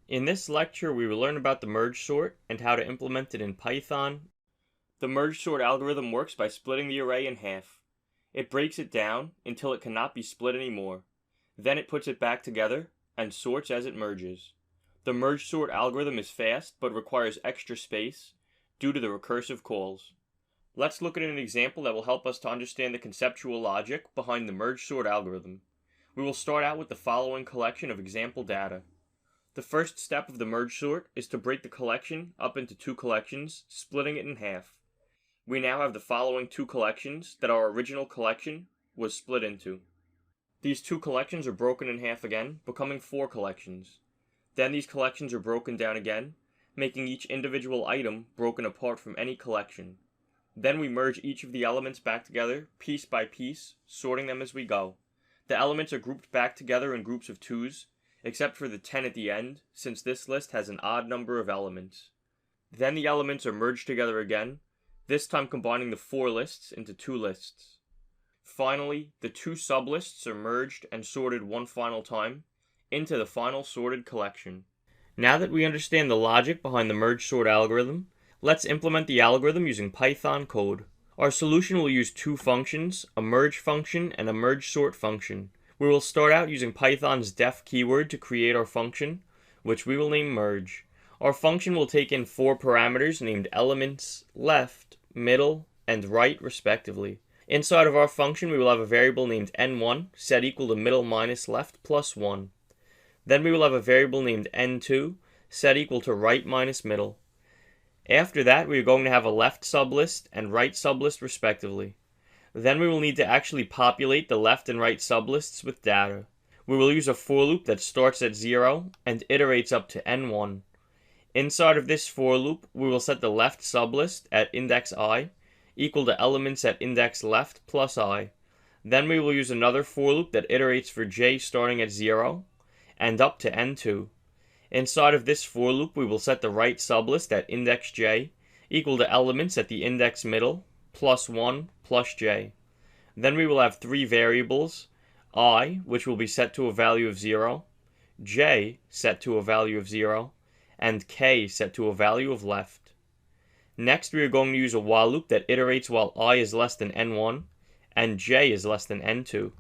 In this lecture, we will learn about the merge sort and how to implement it in Python. The merge sort algorithm works by splitting the array in half. It breaks it down until it cannot be split anymore. Then it puts it back together and sorts as it merges. The merge sort algorithm is fast but requires extra space due to the recursive calls. Let's look at an example that will help us to understand the conceptual logic behind the merge sort algorithm. We will start out with the following collection of example data. The first step of the merge sort is to break the collection up into two collections, splitting it in half. We now have the following two collections that our original collection was split into. These two collections are broken in half again, becoming four collections. Then these collections are broken down again, making each individual item broken apart from any collection. Then we merge each of the elements back together, piece by piece, sorting them as we go. The elements are grouped back together in groups of twos, except for the 10 at the end, since this list has an odd number of elements. Then the elements are merged together again, this time combining the four lists into two lists. Finally, the two sublists are merged and sorted one final time into the final sorted collection. Now that we understand the logic behind the merge sort algorithm, let's implement the algorithm using Python code. Our solution will use two functions, a merge function and a merge sort function. We will start out using Python's def keyword to create our function, which we will name merge. Our function will take in four parameters named elements, left, middle, and right respectively. Inside of our function we will have a variable named n1 set equal to middle minus left plus 1. Then we will have a variable named n2 set equal to right minus middle. After that we are going to have a left sublist and right sublist respectively. Then we will need to actually populate the left and right sublists with data. We will use a for loop that starts at 0 and iterates up to n1. Inside of this for loop, we will set the left sublist at index I equal to elements at index left plus I. Then we will use another for loop that iterates for j starting at 0 and up to n2. Inside of this for loop, we will set the right sublist at index j equal to elements at the index middle plus 1 plus j. Then we will have three variables, I, which will be set to a value of 0, j, set to a value of 0, and k, set to a value of left. Next, we are going to use a while loop that iterates while I is less than n1 and j is less than n2.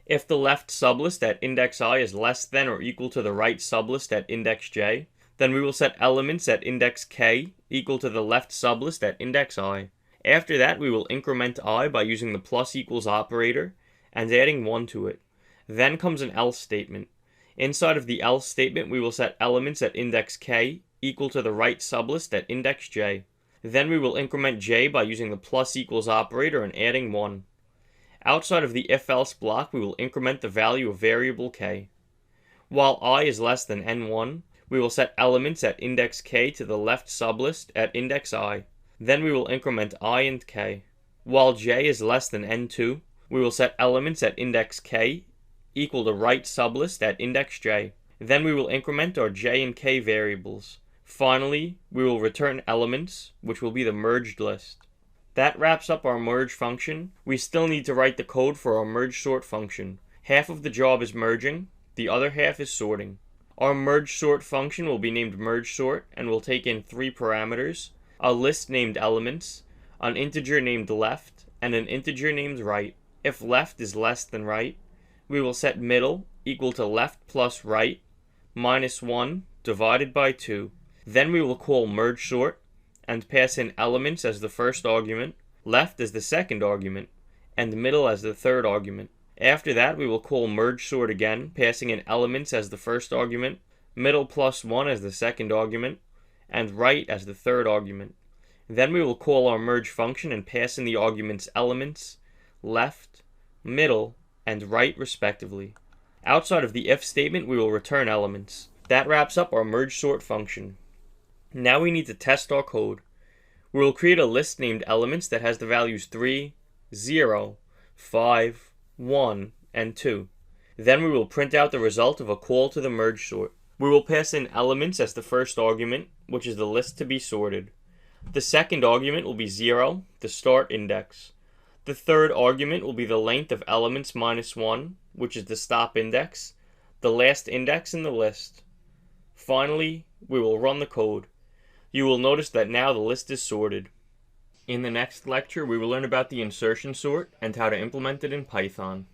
If the left sublist at index I is less than or equal to the right sublist at index j, then we will set elements at index k equal to the left sublist at index I. After that, we will increment I by using the plus equals operator and adding 1 to it. Then comes an else statement. Inside of the else statement, we will set elements at index k equal to the right sublist at index j. Then we will increment j by using the plus equals operator and adding 1. Outside of the if-else block, we will increment the value of variable k. While I is less than n1, we will set elements at index k to the left sublist at index I. Then we will increment I and k. While j is less than n2, we will set elements at index k equal to right sublist at index j. Then we will increment our j and k variables. Finally, we will return elements, which will be the merged list. That wraps up our merge function. We still need to write the code for our merge sort function. Half of the job is merging, the other half is sorting. Our merge sort function will be named merge sort and will take in three parameters, a list named elements, an integer named left, and an integer named right. If left is less than right, we will set middle equal to left plus right minus 1 divided by 2. Then we will call merge sort and pass in elements as the first argument, left as the second argument, and middle as the third argument. After that, we will call merge sort again, passing in elements as the first argument, middle plus 1 as the second argument, and right as the third argument. Then we will call our merge function and pass in the arguments elements, left, middle, and right respectively. Outside of the if statement, we will return elements. That wraps up our merge sort function. Now we need to test our code. We will create a list named elements that has the values 3, 0, 5, 1, and 2. Then we will print out the result of a call to the merge sort. We will pass in elements as the first argument, which is the list to be sorted. The second argument will be 0, the start index. The third argument will be the length of elements minus 1, which is the stop index, the last index in the list. Finally, we will run the code. You will notice that now the list is sorted. In the next lecture, we will learn about the insertion sort and how to implement it in Python.